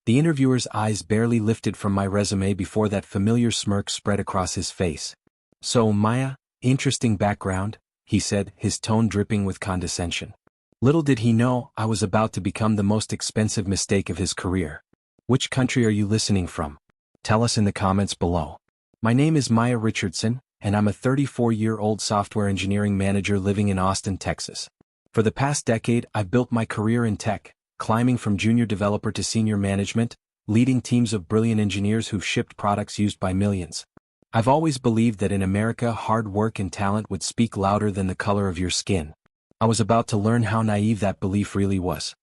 The interviewer's eyes barely lifted from my resume before that familiar smirk spread across his face. "So, Maya, interesting background," he said, his tone dripping with condescension. Little did he know I was about to become the most expensive mistake of his career. "Which country are you listening from? Tell us in the comments below." "My name is Maya Richardson, and I'm a 34-year-old software engineering manager living in Austin, Texas. For the past decade, I've built my career in tech, climbing from junior developer to senior management, leading teams of brilliant engineers who've shipped products used by millions. I've always believed that in America hard work and talent would speak louder than the color of your skin." I was about to learn how naive that belief really was.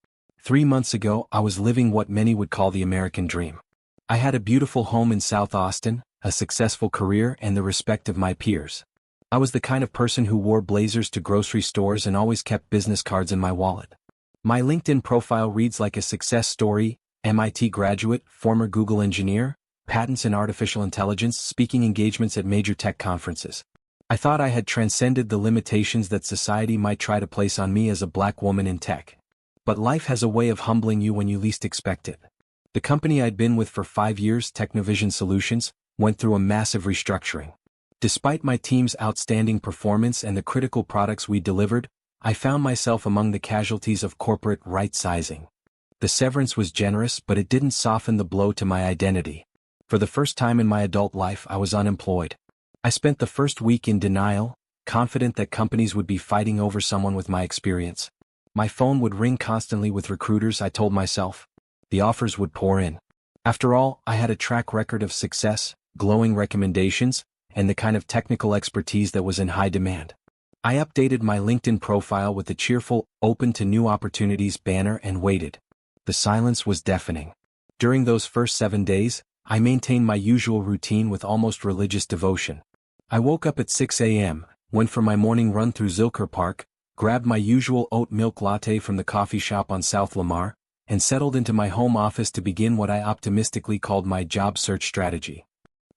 3 months ago, I was living what many would call the American dream. I had a beautiful home in South Austin, a successful career, and the respect of my peers. I was the kind of person who wore blazers to grocery stores and always kept business cards in my wallet. My LinkedIn profile reads like a success story: MIT graduate, former Google engineer, patents in artificial intelligence, speaking engagements at major tech conferences. I thought I had transcended the limitations that society might try to place on me as a black woman in tech. But life has a way of humbling you when you least expect it. The company I'd been with for 5 years, Technovision Solutions, went through a massive restructuring. Despite my team's outstanding performance and the critical products we delivered, I found myself among the casualties of corporate right-sizing. The severance was generous, but it didn't soften the blow to my identity. For the first time in my adult life, I was unemployed. I spent the first week in denial, confident that companies would be fighting over someone with my experience. My phone would ring constantly with recruiters, I told myself. The offers would pour in. After all, I had a track record of success, glowing recommendations, and the kind of technical expertise that was in high demand. I updated my LinkedIn profile with the cheerful, "Open to new opportunities" banner and waited. The silence was deafening. During those first 7 days, I maintained my usual routine with almost religious devotion. I woke up at 6 a.m., went for my morning run through Zilker Park, grabbed my usual oat milk latte from the coffee shop on South Lamar, and settled into my home office to begin what I optimistically called my job search strategy.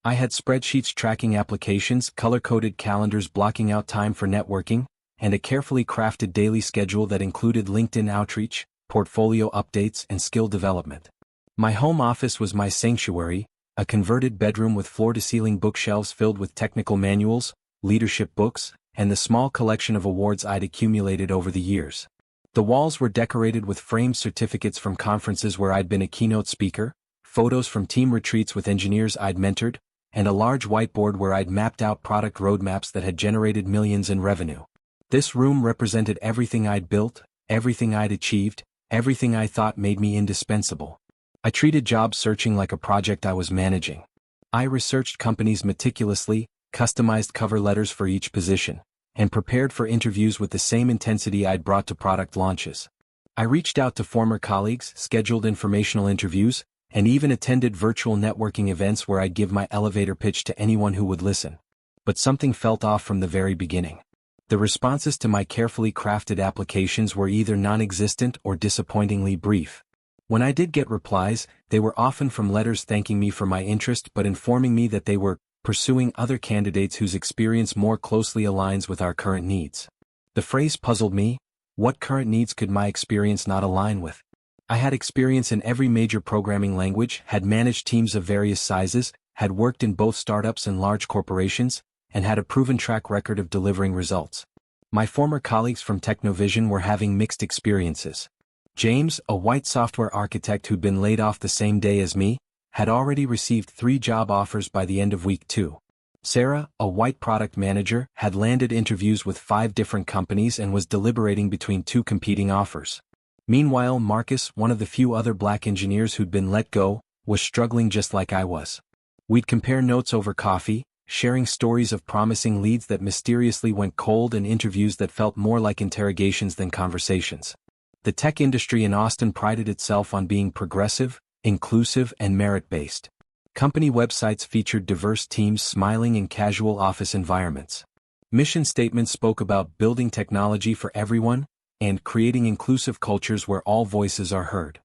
I had spreadsheets tracking applications, color-coded calendars blocking out time for networking, and a carefully crafted daily schedule that included LinkedIn outreach, portfolio updates, and skill development. My home office was my sanctuary, a converted bedroom with floor-to-ceiling bookshelves filled with technical manuals, leadership books, and the small collection of awards I'd accumulated over the years. The walls were decorated with framed certificates from conferences where I'd been a keynote speaker, photos from team retreats with engineers I'd mentored, and a large whiteboard where I'd mapped out product roadmaps that had generated millions in revenue. This room represented everything I'd built, everything I'd achieved, everything I thought made me indispensable. I treated job searching like a project I was managing. I researched companies meticulously, customized cover letters for each position, and prepared for interviews with the same intensity I'd brought to product launches. I reached out to former colleagues, scheduled informational interviews, and even attended virtual networking events where I'd give my elevator pitch to anyone who would listen. But something felt off from the very beginning. The responses to my carefully crafted applications were either non-existent or disappointingly brief. When I did get replies, they were often from letters thanking me for my interest but informing me that they were pursuing other candidates whose experience more closely aligns with our current needs. The phrase puzzled me. What current needs could my experience not align with? I had experience in every major programming language, had managed teams of various sizes, had worked in both startups and large corporations, and had a proven track record of delivering results. My former colleagues from Technovision were having mixed experiences. James, a white software architect who'd been laid off the same day as me, had already received 3 job offers by the end of week 2. Sarah, a white product manager, had landed interviews with 5 different companies and was deliberating between 2 competing offers. Meanwhile, Marcus, one of the few other black engineers who'd been let go, was struggling just like I was. We'd compare notes over coffee, sharing stories of promising leads that mysteriously went cold and interviews that felt more like interrogations than conversations. The tech industry in Austin prided itself on being progressive, inclusive, and merit-based. Company websites featured diverse teams smiling in casual office environments. Mission statements spoke about building technology for everyone and creating inclusive cultures where all voices are heard.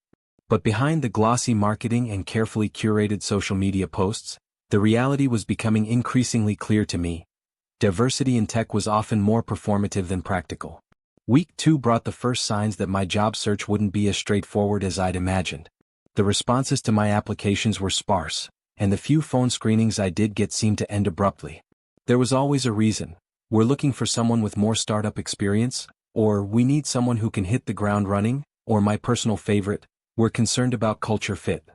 But behind the glossy marketing and carefully curated social media posts, the reality was becoming increasingly clear to me. Diversity in tech was often more performative than practical. Week 2 brought the first signs that my job search wouldn't be as straightforward as I'd imagined. The responses to my applications were sparse, and the few phone screenings I did get seemed to end abruptly. There was always a reason. We're looking for someone with more startup experience, or we need someone who can hit the ground running, or my personal favorite, we're concerned about culture fit.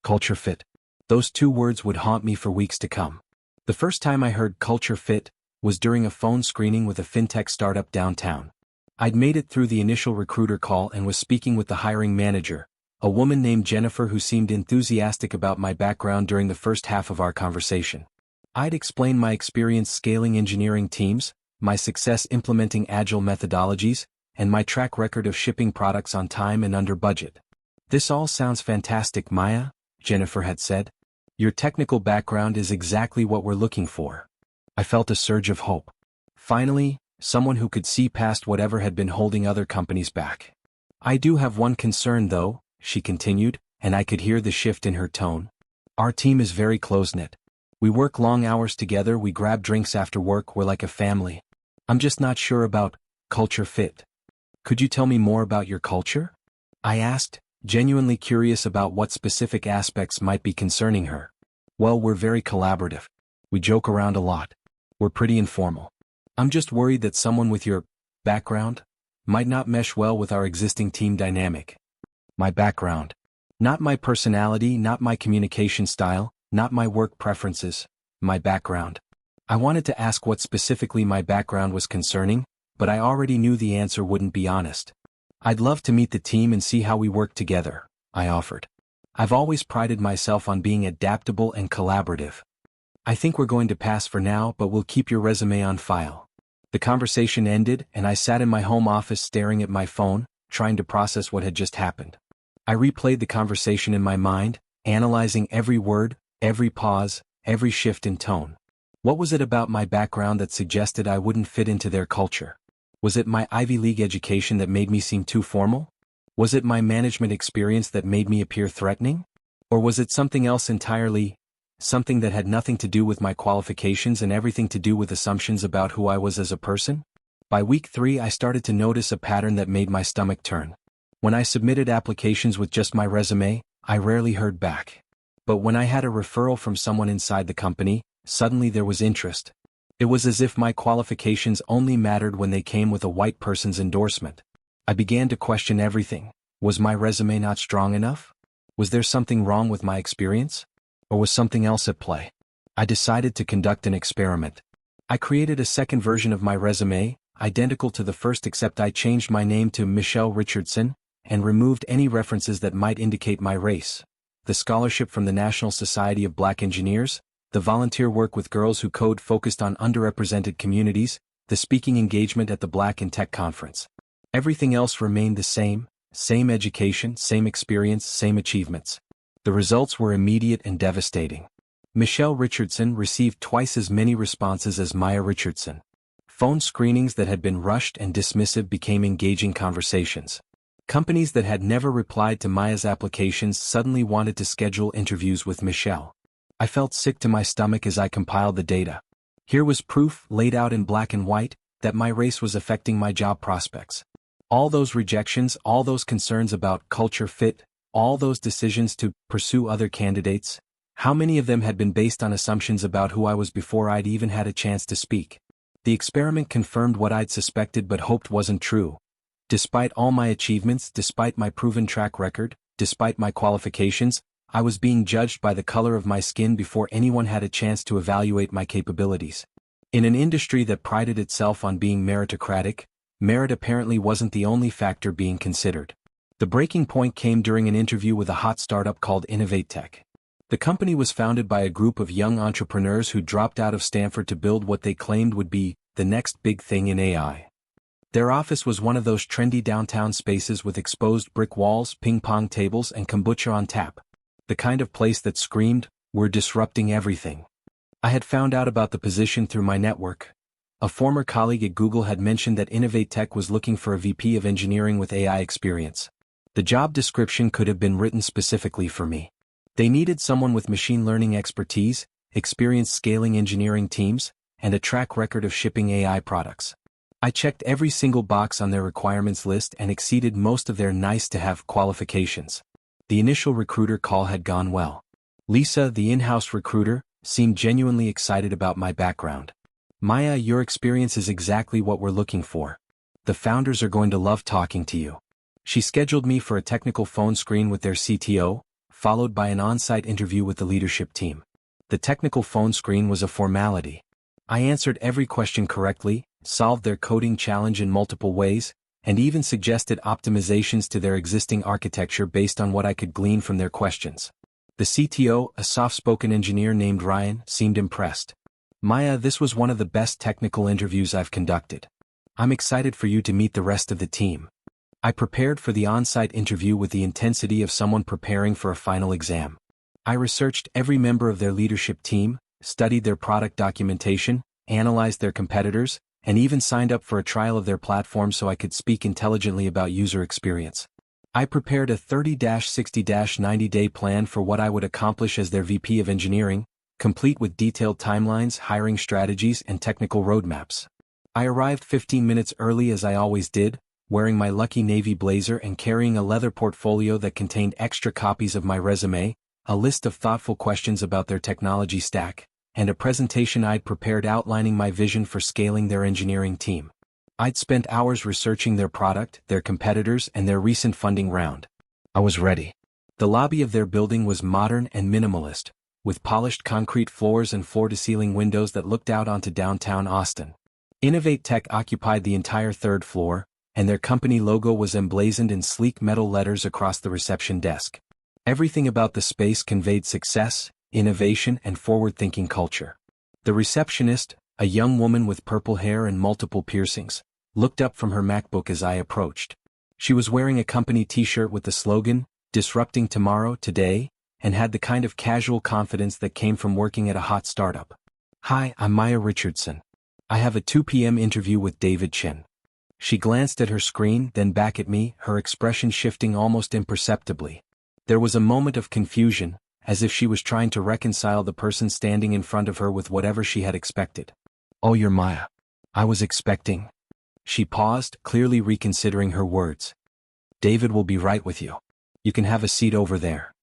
Culture fit. Those two words would haunt me for weeks to come. The first time I heard culture fit was during a phone screening with a fintech startup downtown. I'd made it through the initial recruiter call and was speaking with the hiring manager, a woman named Jennifer who seemed enthusiastic about my background during the first half of our conversation. I'd explained my experience scaling engineering teams, my success implementing agile methodologies, and my track record of shipping products on time and under budget. "This all sounds fantastic, Maya," Jennifer had said. "Your technical background is exactly what we're looking for." I felt a surge of hope. Finally, someone who could see past whatever had been holding other companies back. "I do have one concern though," she continued, and I could hear the shift in her tone. "Our team is very close-knit. We work long hours together, we grab drinks after work, we're like a family. I'm just not sure about culture fit. Could you tell me more about your culture?" I asked, genuinely curious about what specific aspects might be concerning her. "Well, we're very collaborative. We joke around a lot. We're pretty informal. I'm just worried that someone with your background might not mesh well with our existing team dynamic." My background. Not my personality, not my communication style, not my work preferences, my background. I wanted to ask what specifically my background was concerning, but I already knew the answer wouldn't be honest. "I'd love to meet the team and see how we work together," I offered. "I've always prided myself on being adaptable and collaborative." "I think we're going to pass for now, but we'll keep your resume on file." The conversation ended, and I sat in my home office staring at my phone, trying to process what had just happened. I replayed the conversation in my mind, analyzing every word, every pause, every shift in tone. What was it about my background that suggested I wouldn't fit into their culture? Was it my Ivy League education that made me seem too formal? Was it my management experience that made me appear threatening? Or was it something else entirely? Something that had nothing to do with my qualifications and everything to do with assumptions about who I was as a person? By week 3, I started to notice a pattern that made my stomach turn. When I submitted applications with just my resume, I rarely heard back. But when I had a referral from someone inside the company, suddenly there was interest. It was as if my qualifications only mattered when they came with a white person's endorsement. I began to question everything. Was my resume not strong enough? Was there something wrong with my experience? Or was something else at play? I decided to conduct an experiment. I created a second version of my resume, identical to the first except I changed my name to Michelle Richardson, and removed any references that might indicate my race. The scholarship from the National Society of Black Engineers, the volunteer work with girls who code focused on underrepresented communities, the speaking engagement at the Black in Tech conference. Everything else remained the same education, same experience, same achievements. The results were immediate and devastating. Michelle Richardson received twice as many responses as Maya Richardson. Phone screenings that had been rushed and dismissive became engaging conversations. Companies that had never replied to Maya's applications suddenly wanted to schedule interviews with Michelle. I felt sick to my stomach as I compiled the data. Here was proof, laid out in black and white, that my race was affecting my job prospects. All those rejections, all those concerns about culture fit, all those decisions to pursue other candidates, how many of them had been based on assumptions about who I was before I'd even had a chance to speak? The experiment confirmed what I'd suspected but hoped wasn't true. Despite all my achievements, despite my proven track record, despite my qualifications, I was being judged by the color of my skin before anyone had a chance to evaluate my capabilities. In an industry that prided itself on being meritocratic, merit apparently wasn't the only factor being considered. The breaking point came during an interview with a hot startup called Innovate Tech. The company was founded by a group of young entrepreneurs who dropped out of Stanford to build what they claimed would be the next big thing in AI. Their office was one of those trendy downtown spaces with exposed brick walls, ping-pong tables, and kombucha on tap. The kind of place that screamed, "We're disrupting everything." I had found out about the position through my network. A former colleague at Google had mentioned that Innovate Tech was looking for a VP of engineering with AI experience. The job description could have been written specifically for me. They needed someone with machine learning expertise, experience scaling engineering teams, and a track record of shipping AI products. I checked every single box on their requirements list and exceeded most of their nice-to-have qualifications. The initial recruiter call had gone well. Lisa, the in-house recruiter, seemed genuinely excited about my background. Maya, your experience is exactly what we're looking for. The founders are going to love talking to you. She scheduled me for a technical phone screen with their CTO, followed by an on-site interview with the leadership team. The technical phone screen was a formality. I answered every question correctly, solved their coding challenge in multiple ways, and even suggested optimizations to their existing architecture based on what I could glean from their questions. The CTO, a soft-spoken engineer named Ryan, seemed impressed. Maya, this was one of the best technical interviews I've conducted. I'm excited for you to meet the rest of the team. I prepared for the on-site interview with the intensity of someone preparing for a final exam. I researched every member of their leadership team, studied their product documentation, analyzed their competitors, and even signed up for a trial of their platform so I could speak intelligently about user experience. I prepared a 30-60-90-day plan for what I would accomplish as their VP of engineering, complete with detailed timelines, hiring strategies, and technical roadmaps. I arrived 15 minutes early as I always did, wearing my lucky navy blazer and carrying a leather portfolio that contained extra copies of my resume, a list of thoughtful questions about their technology stack, and a presentation I'd prepared outlining my vision for scaling their engineering team. I'd spent hours researching their product, their competitors, and their recent funding round. I was ready. The lobby of their building was modern and minimalist, with polished concrete floors and floor-to-ceiling windows that looked out onto downtown Austin. Innovate Tech occupied the entire third floor, and their company logo was emblazoned in sleek metal letters across the reception desk. Everything about the space conveyed success, innovation, and forward-thinking culture. The receptionist, a young woman with purple hair and multiple piercings, looked up from her MacBook as I approached. She was wearing a company t-shirt with the slogan, "Disrupting Tomorrow, Today," and had the kind of casual confidence that came from working at a hot startup. "Hi, I'm Maya Richardson. I have a 2 p.m. interview with David Chin." She glanced at her screen, then back at me, her expression shifting almost imperceptibly. There was a moment of confusion, as if she was trying to reconcile the person standing in front of her with whatever she had expected. "Oh, you're Maya. I was expecting." She paused, clearly reconsidering her words. "David will be right with you. You can have a seat over there."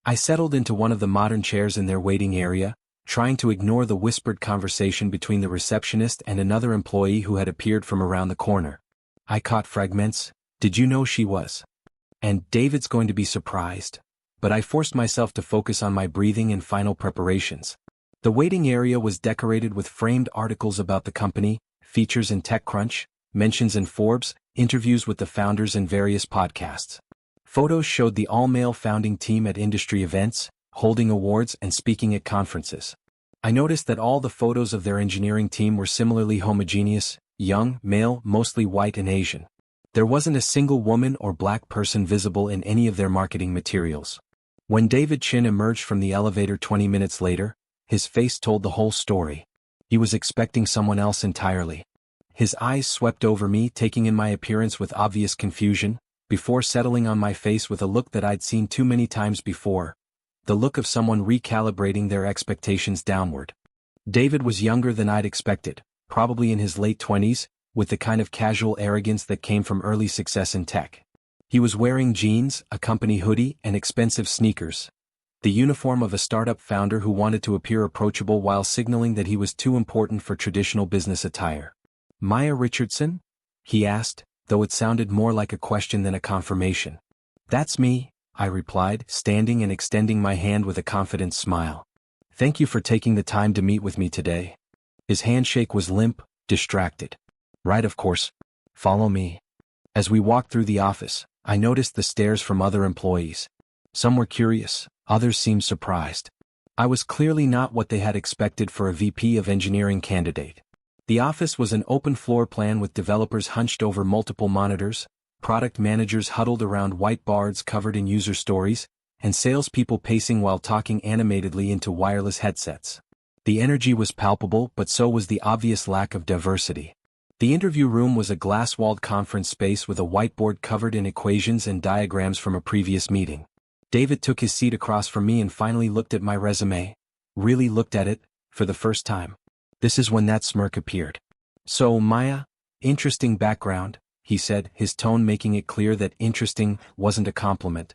I settled into one of the modern chairs in their waiting area, trying to ignore the whispered conversation between the receptionist and another employee who had appeared from around the corner. I caught fragments. "Did you know she was?" And "David's going to be surprised." But I forced myself to focus on my breathing and final preparations. The waiting area was decorated with framed articles about the company, features in TechCrunch, mentions in Forbes, interviews with the founders and various podcasts. Photos showed the all-male founding team at industry events, holding awards and speaking at conferences. I noticed that all the photos of their engineering team were similarly homogeneous, young, male, mostly white and Asian. There wasn't a single woman or black person visible in any of their marketing materials. When David Chin emerged from the elevator 20 minutes later, his face told the whole story. He was expecting someone else entirely. His eyes swept over me, taking in my appearance with obvious confusion, before settling on my face with a look that I'd seen too many times before, the look of someone recalibrating their expectations downward. David was younger than I'd expected, probably in his late 20s, with the kind of casual arrogance that came from early success in tech. He was wearing jeans, a company hoodie, and expensive sneakers, the uniform of a startup founder who wanted to appear approachable while signaling that he was too important for traditional business attire. "Maya Richardson?" he asked, though it sounded more like a question than a confirmation. "That's me," I replied, standing and extending my hand with a confident smile. "Thank you for taking the time to meet with me today." His handshake was limp, distracted. "Right, of course. Follow me." As we walked through the office, I noticed the stares from other employees. Some were curious, others seemed surprised. I was clearly not what they had expected for a VP of engineering candidate. The office was an open floor plan with developers hunched over multiple monitors, product managers huddled around whiteboards covered in user stories, and salespeople pacing while talking animatedly into wireless headsets. The energy was palpable, but so was the obvious lack of diversity. The interview room was a glass-walled conference space with a whiteboard covered in equations and diagrams from a previous meeting. David took his seat across from me and finally looked at my resume. Really looked at it, for the first time. This is when that smirk appeared. "So, Maya, interesting background," he said, his tone making it clear that interesting wasn't a compliment.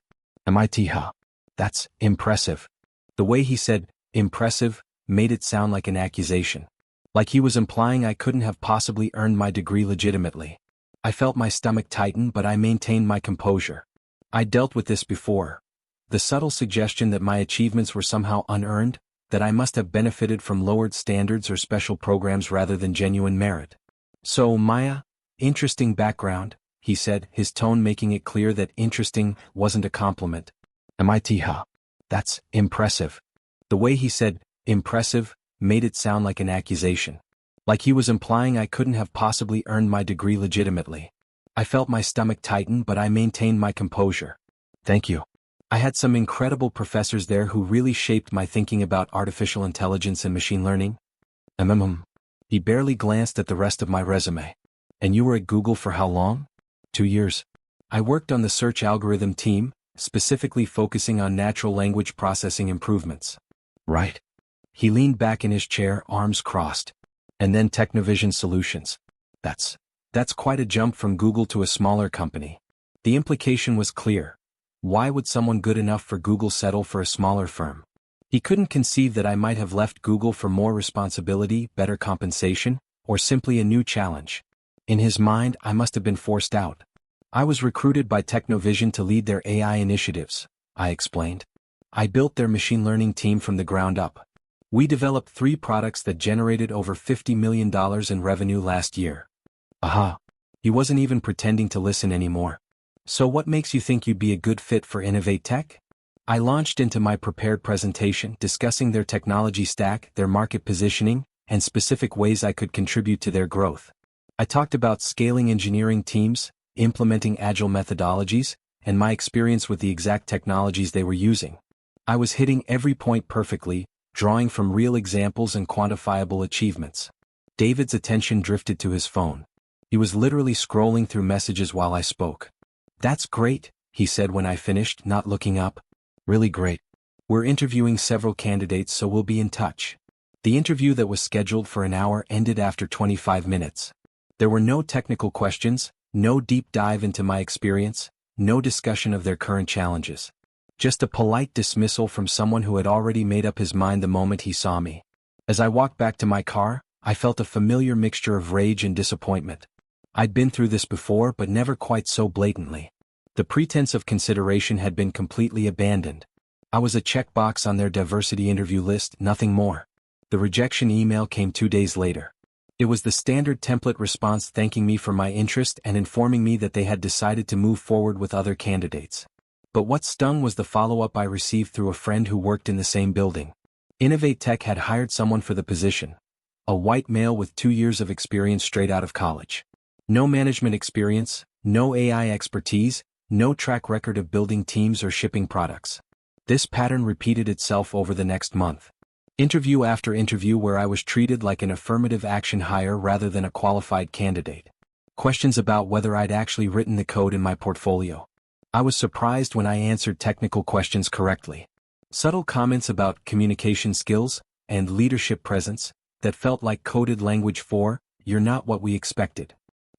MIT, huh? That's impressive. The way he said, impressive, made it sound like an accusation. Like he was implying I couldn't have possibly earned my degree legitimately. I felt my stomach tighten, but I maintained my composure. I dealt with this before. The subtle suggestion that my achievements were somehow unearned, that I must have benefited from lowered standards or special programs rather than genuine merit. So, Maya, interesting background, he said, his tone making it clear that interesting wasn't a compliment. MIT, huh? That's impressive. The way he said, impressive, made it sound like an accusation. Like he was implying I couldn't have possibly earned my degree legitimately. I felt my stomach tighten, but I maintained my composure. Thank you. I had some incredible professors there who really shaped my thinking about artificial intelligence and machine learning. He barely glanced at the rest of my resume. And you were at Google for how long? 2 years. I worked on the search algorithm team, specifically focusing on natural language processing improvements. Right. He leaned back in his chair, arms crossed. And then Technovision Solutions. That's quite a jump from Google to a smaller company. The implication was clear. Why would someone good enough for Google settle for a smaller firm? He couldn't conceive that I might have left Google for more responsibility, better compensation, or simply a new challenge. In his mind, I must have been forced out. I was recruited by Technovision to lead their AI initiatives, I explained. I built their machine learning team from the ground up. We developed 3 products that generated over $50 million in revenue last year. Aha. He wasn't even pretending to listen anymore. So what makes you think you'd be a good fit for Innovate Tech? I launched into my prepared presentation discussing their technology stack, their market positioning, and specific ways I could contribute to their growth. I talked about scaling engineering teams, implementing agile methodologies, and my experience with the exact technologies they were using. I was hitting every point perfectly, drawing from real examples and quantifiable achievements. David's attention drifted to his phone. He was literally scrolling through messages while I spoke. That's great, he said when I finished, not looking up. Really great. We're interviewing several candidates, so we'll be in touch. The interview that was scheduled for an hour ended after 25 minutes. There were no technical questions, no deep dive into my experience, no discussion of their current challenges. Just a polite dismissal from someone who had already made up his mind the moment he saw me. As I walked back to my car, I felt a familiar mixture of rage and disappointment. I'd been through this before, but never quite so blatantly. The pretense of consideration had been completely abandoned. I was a checkbox on their diversity interview list, nothing more. The rejection email came 2 days later. It was the standard template response thanking me for my interest and informing me that they had decided to move forward with other candidates. But what stung was the follow-up I received through a friend who worked in the same building. Innovate Tech had hired someone for the position. A white male with 2 years of experience straight out of college. No management experience, no AI expertise, no track record of building teams or shipping products. This pattern repeated itself over the next month. Interview after interview where I was treated like an affirmative action hire rather than a qualified candidate. Questions about whether I'd actually written the code in my portfolio. I was surprised when I answered technical questions correctly. Subtle comments about communication skills and leadership presence that felt like coded language for, "You're not what we expected."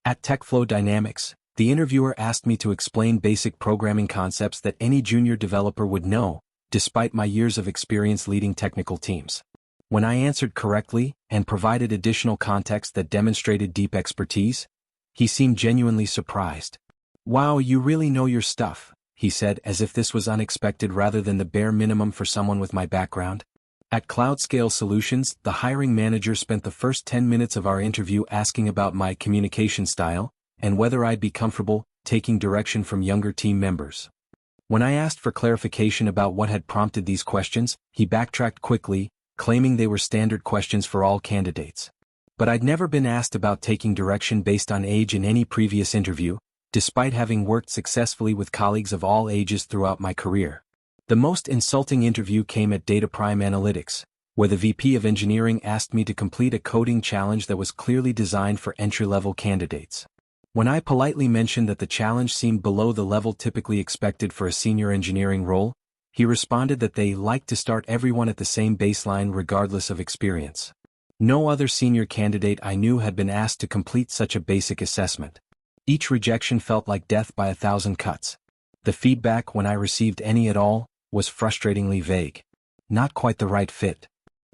At TechFlow Dynamics, the interviewer asked me to explain basic programming concepts that any junior developer would know, despite my years of experience leading technical teams. When I answered correctly and provided additional context that demonstrated deep expertise, he seemed genuinely surprised. "Wow, you really know your stuff," he said, as if this was unexpected rather than the bare minimum for someone with my background. At CloudScale Solutions, the hiring manager spent the first 10 minutes of our interview asking about my communication style and whether I'd be comfortable taking direction from younger team members. When I asked for clarification about what had prompted these questions, he backtracked quickly, claiming they were standard questions for all candidates. But I'd never been asked about taking direction based on age in any previous interview, despite having worked successfully with colleagues of all ages throughout my career. The most insulting interview came at DataPrime Analytics, where the VP of Engineering asked me to complete a coding challenge that was clearly designed for entry-level candidates. When I politely mentioned that the challenge seemed below the level typically expected for a senior engineering role, he responded that they like to start everyone at the same baseline regardless of experience. No other senior candidate I knew had been asked to complete such a basic assessment. Each rejection felt like death by 1,000 cuts. The feedback, when I received any at all, was frustratingly vague. Not quite the right fit.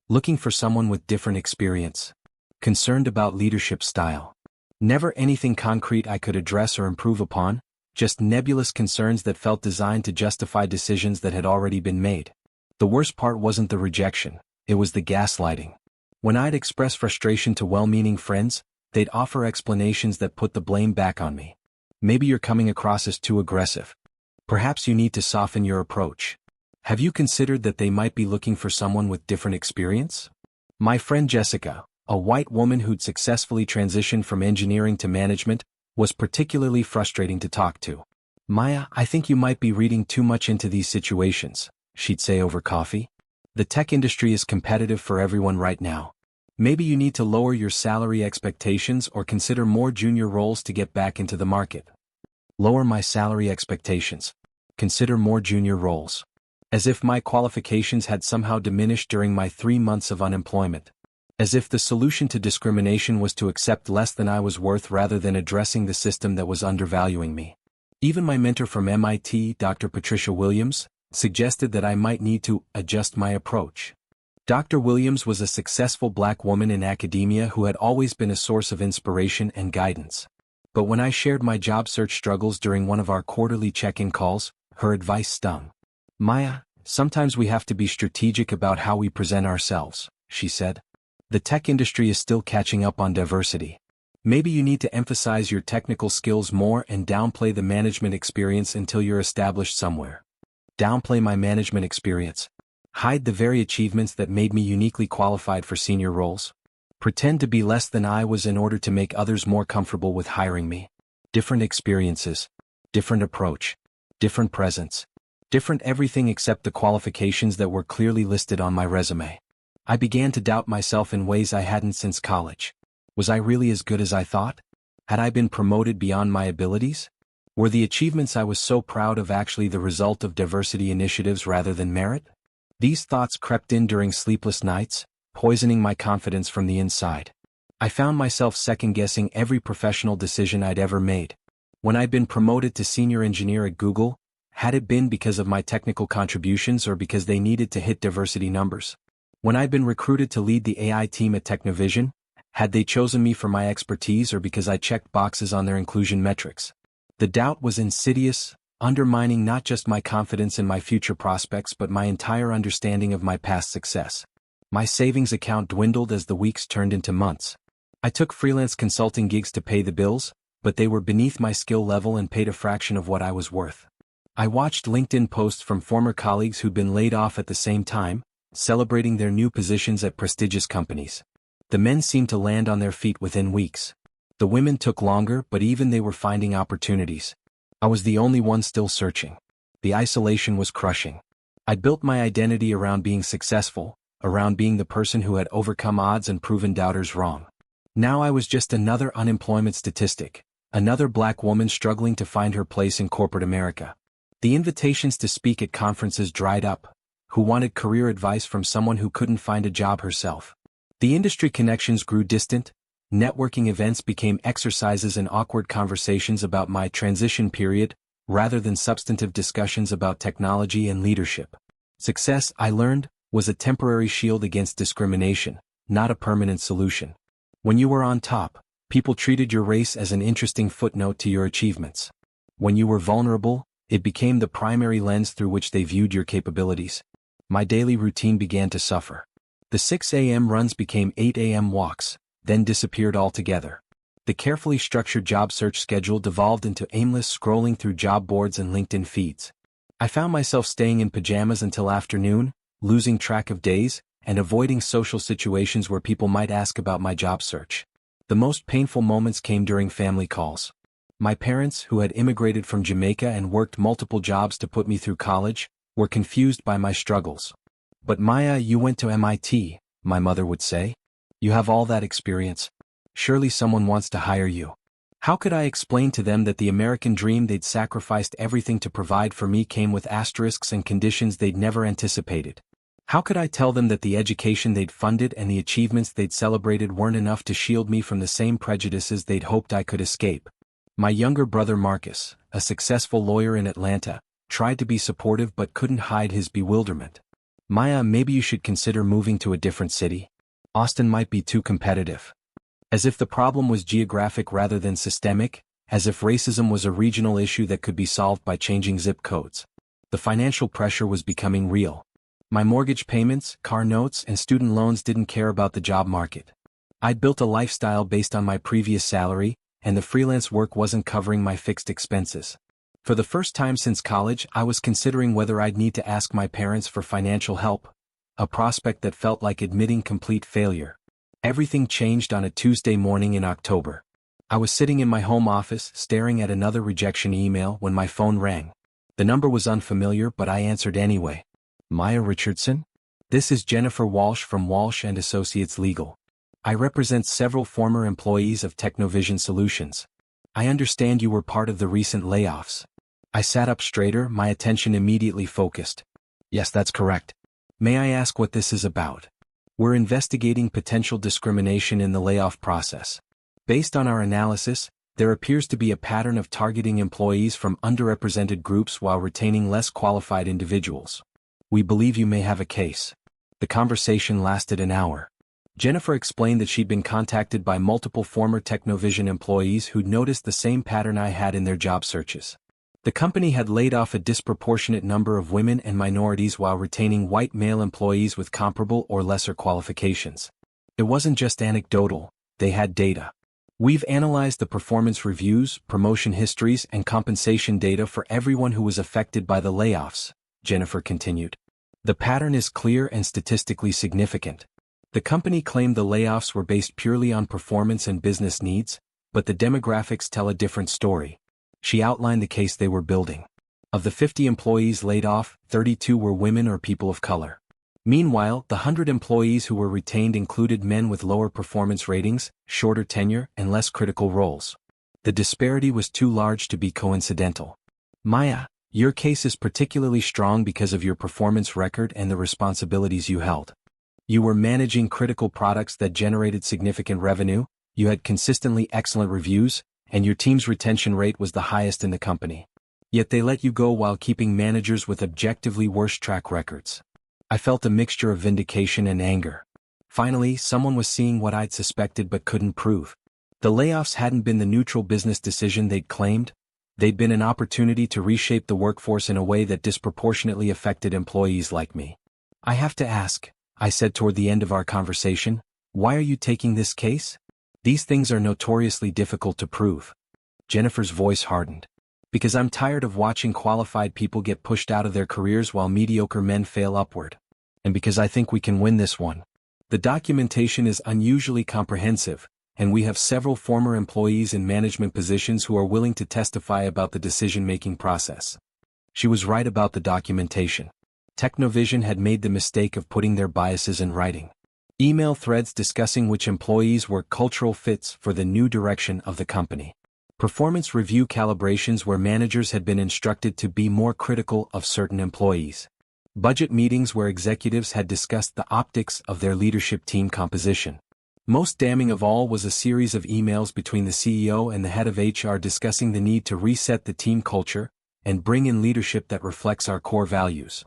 Looking for someone with different experience. Concerned about leadership style. Never anything concrete I could address or improve upon, just nebulous concerns that felt designed to justify decisions that had already been made. The worst part wasn't the rejection, it was the gaslighting. When I'd express frustration to well-meaning friends, they'd offer explanations that put the blame back on me. Maybe you're coming across as too aggressive. Perhaps you need to soften your approach. Have you considered that they might be looking for someone with different experience? My friend Jessica, a white woman who'd successfully transitioned from engineering to management, was particularly frustrating to talk to. Maya, I think you might be reading too much into these situations, she'd say over coffee. The tech industry is competitive for everyone right now. Maybe you need to lower your salary expectations or consider more junior roles to get back into the market. Lower my salary expectations. Consider more junior roles. As if my qualifications had somehow diminished during my 3 months of unemployment. As if the solution to discrimination was to accept less than I was worth rather than addressing the system that was undervaluing me. Even my mentor from MIT, Dr. Patricia Williams, suggested that I might need to adjust my approach. Dr. Williams was a successful black woman in academia who had always been a source of inspiration and guidance. But when I shared my job search struggles during one of our quarterly check-in calls, her advice stung. Maya, sometimes we have to be strategic about how we present ourselves, she said. The tech industry is still catching up on diversity. Maybe you need to emphasize your technical skills more and downplay the management experience until you're established somewhere. Downplay my management experience. Hide the very achievements that made me uniquely qualified for senior roles. Pretend to be less than I was in order to make others more comfortable with hiring me. Different experiences. Different approach. Different presence. Different everything except the qualifications that were clearly listed on my resume. I began to doubt myself in ways I hadn't since college. Was I really as good as I thought? Had I been promoted beyond my abilities? Were the achievements I was so proud of actually the result of diversity initiatives rather than merit? These thoughts crept in during sleepless nights, poisoning my confidence from the inside. I found myself second-guessing every professional decision I'd ever made. When I'd been promoted to senior engineer at Google, had it been because of my technical contributions or because they needed to hit diversity numbers? When I'd been recruited to lead the AI team at Technovision, had they chosen me for my expertise or because I checked boxes on their inclusion metrics? The doubt was insidious, undermining not just my confidence in my future prospects but my entire understanding of my past success. My savings account dwindled as the weeks turned into months. I took freelance consulting gigs to pay the bills, but they were beneath my skill level and paid a fraction of what I was worth. I watched LinkedIn posts from former colleagues who'd been laid off at the same time, celebrating their new positions at prestigious companies. The men seemed to land on their feet within weeks. The women took longer, but even they were finding opportunities. I was the only one still searching. The isolation was crushing. I'd built my identity around being successful, around being the person who had overcome odds and proven doubters wrong. Now I was just another unemployment statistic, another black woman struggling to find her place in corporate America. The invitations to speak at conferences dried up. Who wanted career advice from someone who couldn't find a job herself? The industry connections grew distant. Networking events became exercises in awkward conversations about my transition period, rather than substantive discussions about technology and leadership. Success, I learned, was a temporary shield against discrimination, not a permanent solution. When you were on top, people treated your race as an interesting footnote to your achievements. When you were vulnerable, it became the primary lens through which they viewed your capabilities. My daily routine began to suffer. The 6 a.m. runs became 8 a.m. walks, then disappeared altogether. The carefully structured job search schedule devolved into aimless scrolling through job boards and LinkedIn feeds. I found myself staying in pajamas until afternoon, losing track of days, and avoiding social situations where people might ask about my job search. The most painful moments came during family calls. My parents, who had immigrated from Jamaica and worked multiple jobs to put me through college, were confused by my struggles. "But Maya, you went to MIT," my mother would say. "You have all that experience. Surely someone wants to hire you." How could I explain to them that the American dream they'd sacrificed everything to provide for me came with asterisks and conditions they'd never anticipated? How could I tell them that the education they'd funded and the achievements they'd celebrated weren't enough to shield me from the same prejudices they'd hoped I could escape? My younger brother Marcus, a successful lawyer in Atlanta, tried to be supportive but couldn't hide his bewilderment. Maya, maybe you should consider moving to a different city. Austin might be too competitive. As if the problem was geographic rather than systemic, as if racism was a regional issue that could be solved by changing zip codes. The financial pressure was becoming real. My mortgage payments, car notes, and student loans didn't care about the job market. I'd built a lifestyle based on my previous salary, and the freelance work wasn't covering my fixed expenses. For the first time since college, I was considering whether I'd need to ask my parents for financial help, a prospect that felt like admitting complete failure. Everything changed on a Tuesday morning in October. I was sitting in my home office, staring at another rejection email when my phone rang. The number was unfamiliar, but I answered anyway. Maya Richardson? This is Jennifer Walsh from Walsh & Associates Legal. I represent several former employees of Technovision Solutions. I understand you were part of the recent layoffs. I sat up straighter, my attention immediately focused. Yes, that's correct. May I ask what this is about? We're investigating potential discrimination in the layoff process. Based on our analysis, there appears to be a pattern of targeting employees from underrepresented groups while retaining less qualified individuals. We believe you may have a case. The conversation lasted an hour. Jennifer explained that she'd been contacted by multiple former Technovision employees who'd noticed the same pattern I had in their job searches. The company had laid off a disproportionate number of women and minorities while retaining white male employees with comparable or lesser qualifications. It wasn't just anecdotal, they had data. We've analyzed the performance reviews, promotion histories, and compensation data for everyone who was affected by the layoffs, Jennifer continued. The pattern is clear and statistically significant. The company claimed the layoffs were based purely on performance and business needs, but the demographics tell a different story. She outlined the case they were building. Of the 50 employees laid off, 32 were women or people of color. Meanwhile, the 100 employees who were retained included men with lower performance ratings, shorter tenure, and less critical roles. The disparity was too large to be coincidental. Maya, your case is particularly strong because of your performance record and the responsibilities you held. You were managing critical products that generated significant revenue, you had consistently excellent reviews, and your team's retention rate was the highest in the company. Yet they let you go while keeping managers with objectively worse track records. I felt a mixture of vindication and anger. Finally, someone was seeing what I'd suspected but couldn't prove. The layoffs hadn't been the neutral business decision they'd claimed. They'd been an opportunity to reshape the workforce in a way that disproportionately affected employees like me. I have to ask, I said toward the end of our conversation, why are you taking this case? These things are notoriously difficult to prove. Jennifer's voice hardened. Because I'm tired of watching qualified people get pushed out of their careers while mediocre men fail upward. And because I think we can win this one. The documentation is unusually comprehensive, and we have several former employees in management positions who are willing to testify about the decision-making process. She was right about the documentation. Technovision had made the mistake of putting their biases in writing. Email threads discussing which employees were cultural fits for the new direction of the company. Performance review calibrations where managers had been instructed to be more critical of certain employees. Budget meetings where executives had discussed the optics of their leadership team composition. Most damning of all was a series of emails between the CEO and the head of HR discussing the need to reset the team culture and bring in leadership that reflects our core values.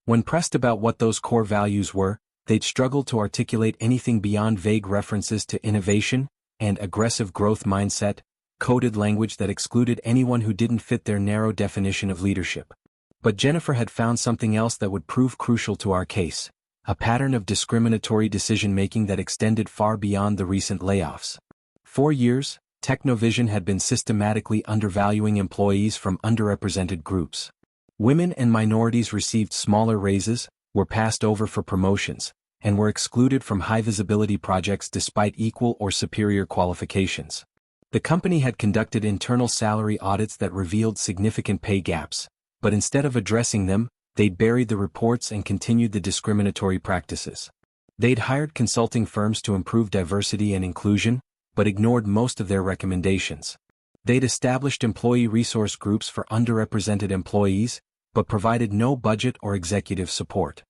When pressed about what those core values were, they'd struggled to articulate anything beyond vague references to innovation and aggressive growth mindset, coded language that excluded anyone who didn't fit their narrow definition of leadership. But Jennifer had found something else that would prove crucial to our case, a pattern of discriminatory decision-making that extended far beyond the recent layoffs. For years, Technovision had been systematically undervaluing employees from underrepresented groups. Women and minorities received smaller raises, were passed over for promotions, and were excluded from high-visibility projects despite equal or superior qualifications. The company had conducted internal salary audits that revealed significant pay gaps, but instead of addressing them, they'd buried the reports and continued the discriminatory practices. They'd hired consulting firms to improve diversity and inclusion, but ignored most of their recommendations. They'd established employee resource groups for underrepresented employees, but provided no budget or executive support.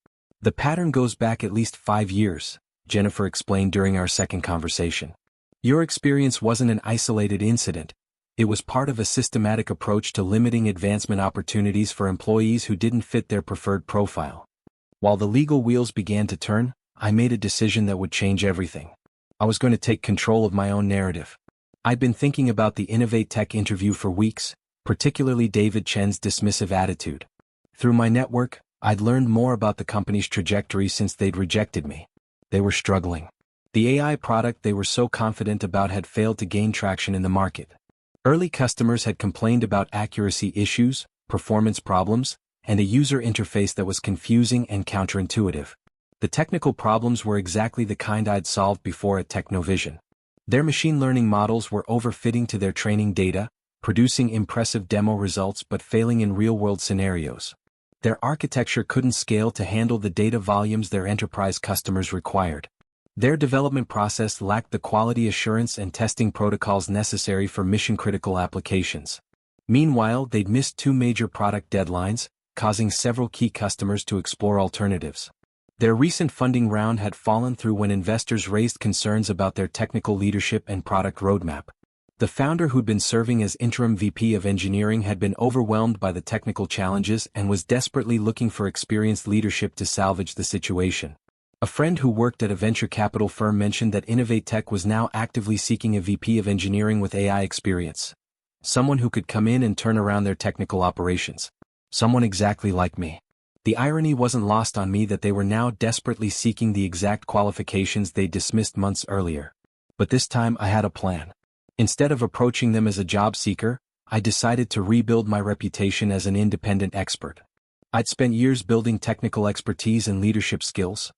The pattern goes back at least 5 years, Jennifer explained during our second conversation. Your experience wasn't an isolated incident, It was part of a systematic approach to limiting advancement opportunities for employees who didn't fit their preferred profile. While the legal wheels began to turn, I made a decision that would change everything. I was going to take control of my own narrative. I'd been thinking about the Innovate Tech interview for weeks, particularly David Chen's dismissive attitude. Through my network, I'd learned more about the company's trajectory since they'd rejected me. They were struggling. The AI product they were so confident about had failed to gain traction in the market. Early customers had complained about accuracy issues, performance problems, and a user interface that was confusing and counterintuitive. The technical problems were exactly the kind I'd solved before at Technovision. Their machine learning models were overfitting to their training data, producing impressive demo results but failing in real-world scenarios. Their architecture couldn't scale to handle the data volumes their enterprise customers required. Their development process lacked the quality assurance and testing protocols necessary for mission-critical applications. Meanwhile, they'd missed 2 major product deadlines, causing several key customers to explore alternatives. Their recent funding round had fallen through when investors raised concerns about their technical leadership and product roadmap. The founder, who'd been serving as interim VP of engineering, had been overwhelmed by the technical challenges and was desperately looking for experienced leadership to salvage the situation. A friend who worked at a venture capital firm mentioned that Innovate Tech was now actively seeking a VP of engineering with AI experience. Someone who could come in and turn around their technical operations. Someone exactly like me. The irony wasn't lost on me that they were now desperately seeking the exact qualifications they dismissed months earlier. But this time I had a plan. Instead of approaching them as a job seeker, I decided to rebuild my reputation as an independent expert. I'd spent years building technical expertise and leadership skills.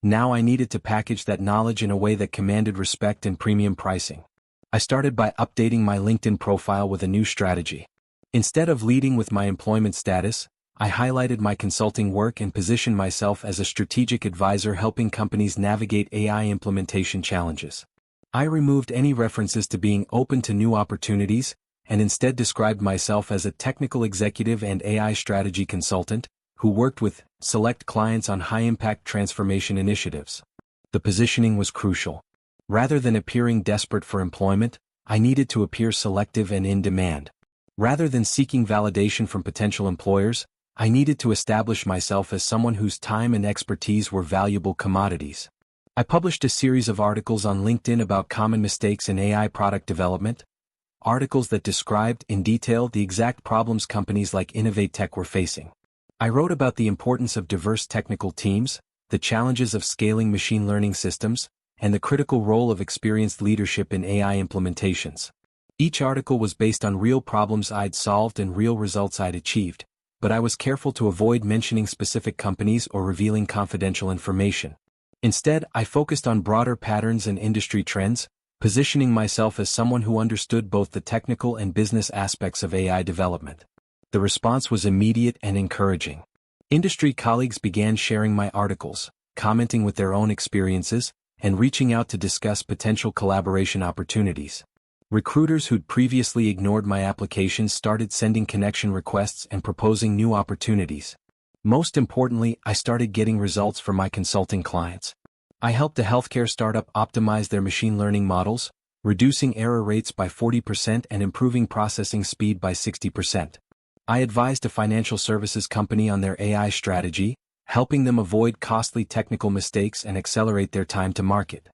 Now I needed to package that knowledge in a way that commanded respect and premium pricing. I started by updating my LinkedIn profile with a new strategy. Instead of leading with my employment status, I highlighted my consulting work and positioned myself as a strategic advisor helping companies navigate AI implementation challenges. I removed any references to being open to new opportunities, and instead described myself as a technical executive and AI strategy consultant, who worked with select clients on high-impact transformation initiatives. The positioning was crucial. Rather than appearing desperate for employment, I needed to appear selective and in demand. Rather than seeking validation from potential employers, I needed to establish myself as someone whose time and expertise were valuable commodities. I published a series of articles on LinkedIn about common mistakes in AI product development, articles that described in detail the exact problems companies like Innovate Tech were facing. I wrote about the importance of diverse technical teams, the challenges of scaling machine learning systems, and the critical role of experienced leadership in AI implementations. Each article was based on real problems I'd solved and real results I'd achieved, but I was careful to avoid mentioning specific companies or revealing confidential information. Instead, I focused on broader patterns and industry trends, positioning myself as someone who understood both the technical and business aspects of AI development. The response was immediate and encouraging. Industry colleagues began sharing my articles, commenting with their own experiences, and reaching out to discuss potential collaboration opportunities. Recruiters who'd previously ignored my applications started sending connection requests and proposing new opportunities. Most importantly, I started getting results for my consulting clients. I helped a healthcare startup optimize their machine learning models, reducing error rates by 40% and improving processing speed by 60%. I advised a financial services company on their AI strategy, helping them avoid costly technical mistakes and accelerate their time to market.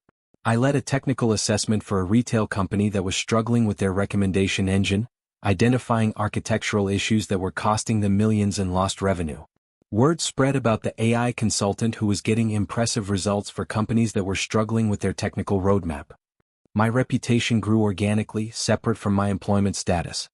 I led a technical assessment for a retail company that was struggling with their recommendation engine, identifying architectural issues that were costing them millions in lost revenue. Word spread about the AI consultant who was getting impressive results for companies that were struggling with their technical roadmap. My reputation grew organically, separate from my employment status.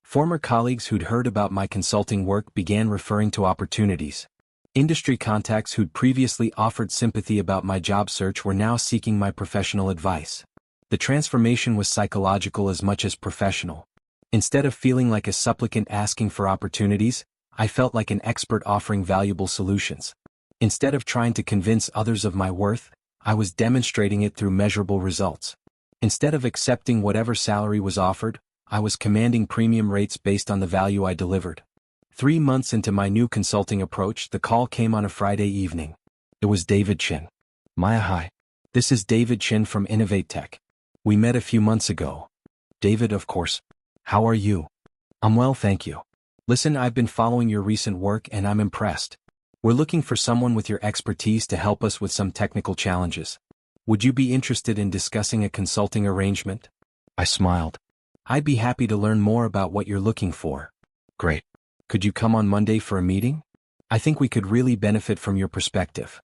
Former colleagues who'd heard about my consulting work began referring to opportunities. Industry contacts who'd previously offered sympathy about my job search were now seeking my professional advice. The transformation was psychological as much as professional. Instead of feeling like a supplicant asking for opportunities, I felt like an expert offering valuable solutions. Instead of trying to convince others of my worth, I was demonstrating it through measurable results. Instead of accepting whatever salary was offered, I was commanding premium rates based on the value I delivered. 3 months into my new consulting approach, the call came on a Friday evening. It was David Chen. Maya, hi. This is David Chen from Innovate Tech. We met a few months ago. David, of course. How are you? I'm well, thank you. Listen, I've been following your recent work and I'm impressed. We're looking for someone with your expertise to help us with some technical challenges. Would you be interested in discussing a consulting arrangement? I smiled. I'd be happy to learn more about what you're looking for. Great. Could you come on Monday for a meeting? I think we could really benefit from your perspective.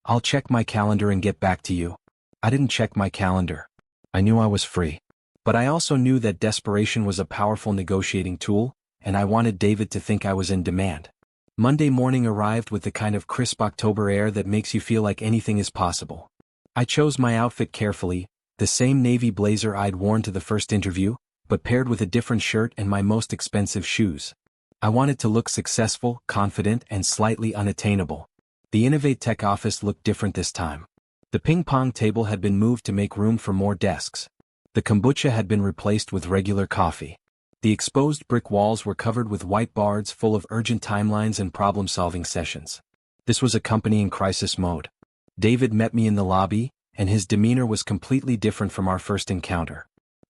I'll check my calendar and get back to you. I didn't check my calendar. I knew I was free. But I also knew that desperation was a powerful negotiating tool, and I wanted David to think I was in demand. Monday morning arrived with the kind of crisp October air that makes you feel like anything is possible. I chose my outfit carefully, the same navy blazer I'd worn to the first interview, but paired with a different shirt and my most expensive shoes. I wanted to look successful, confident, and slightly unattainable. The Innovate Tech office looked different this time. The ping-pong table had been moved to make room for more desks. The kombucha had been replaced with regular coffee. The exposed brick walls were covered with whiteboards full of urgent timelines and problem-solving sessions. This was a company in crisis mode. David met me in the lobby, and his demeanor was completely different from our first encounter.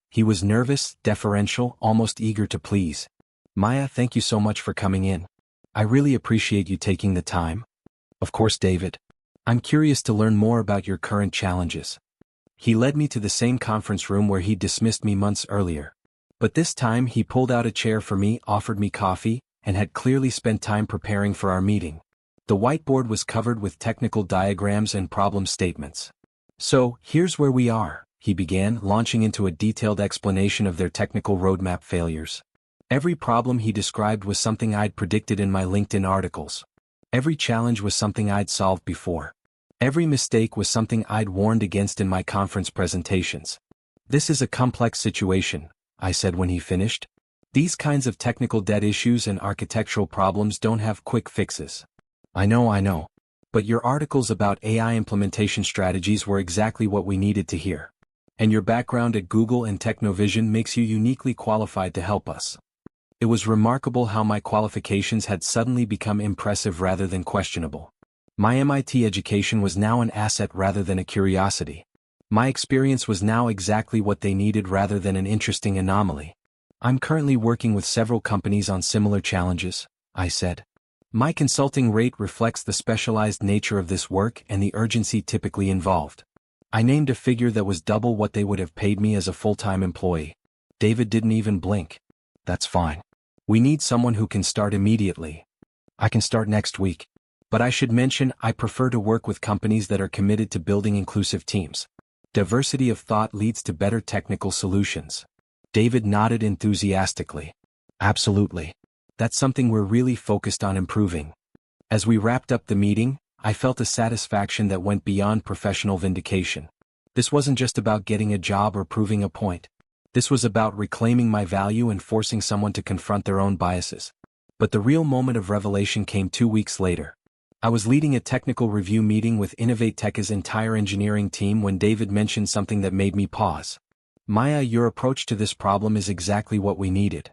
He was nervous, deferential, almost eager to please. Maya, thank you so much for coming in. I really appreciate you taking the time. Of course, David. I'm curious to learn more about your current challenges. He led me to the same conference room where he'd dismissed me months earlier. But this time he pulled out a chair for me, offered me coffee, and had clearly spent time preparing for our meeting. The whiteboard was covered with technical diagrams and problem statements. So, here's where we are, he began, launching into a detailed explanation of their technical roadmap failures. Every problem he described was something I'd predicted in my LinkedIn articles. Every challenge was something I'd solved before. Every mistake was something I'd warned against in my conference presentations. This is a complex situation, I said when he finished. These kinds of technical debt issues and architectural problems don't have quick fixes. I know. But your articles about AI implementation strategies were exactly what we needed to hear. And your background at Google and Technovision makes you uniquely qualified to help us. It was remarkable how my qualifications had suddenly become impressive rather than questionable. My MIT education was now an asset rather than a curiosity. My experience was now exactly what they needed rather than an interesting anomaly. I'm currently working with several companies on similar challenges, I said. My consulting rate reflects the specialized nature of this work and the urgency typically involved. I named a figure that was double what they would have paid me as a full-time employee. David didn't even blink. That's fine. We need someone who can start immediately. I can start next week. But I should mention I prefer to work with companies that are committed to building inclusive teams. Diversity of thought leads to better technical solutions. David nodded enthusiastically. Absolutely. That's something we're really focused on improving. As we wrapped up the meeting, I felt a satisfaction that went beyond professional vindication. This wasn't just about getting a job or proving a point. This was about reclaiming my value and forcing someone to confront their own biases. But the real moment of revelation came 2 weeks later. I was leading a technical review meeting with Innovate Tech's entire engineering team when David mentioned something that made me pause. Maya, your approach to this problem is exactly what we needed.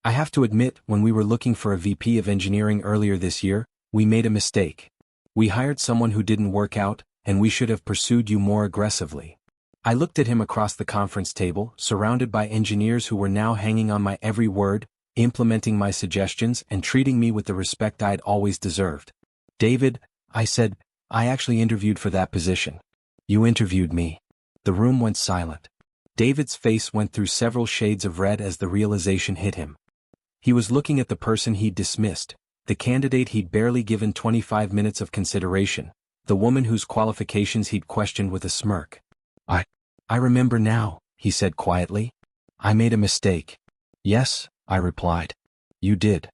I have to admit, when we were looking for a VP of engineering earlier this year, we made a mistake. We hired someone who didn't work out, and we should have pursued you more aggressively. I looked at him across the conference table, surrounded by engineers who were now hanging on my every word, implementing my suggestions and treating me with the respect I'd always deserved. David, I said, I actually interviewed for that position. You interviewed me. The room went silent. David's face went through several shades of red as the realization hit him. He was looking at the person he'd dismissed, the candidate he'd barely given 25 minutes of consideration, the woman whose qualifications he'd questioned with a smirk. I remember now, he said quietly. I made a mistake. Yes, I replied. You did.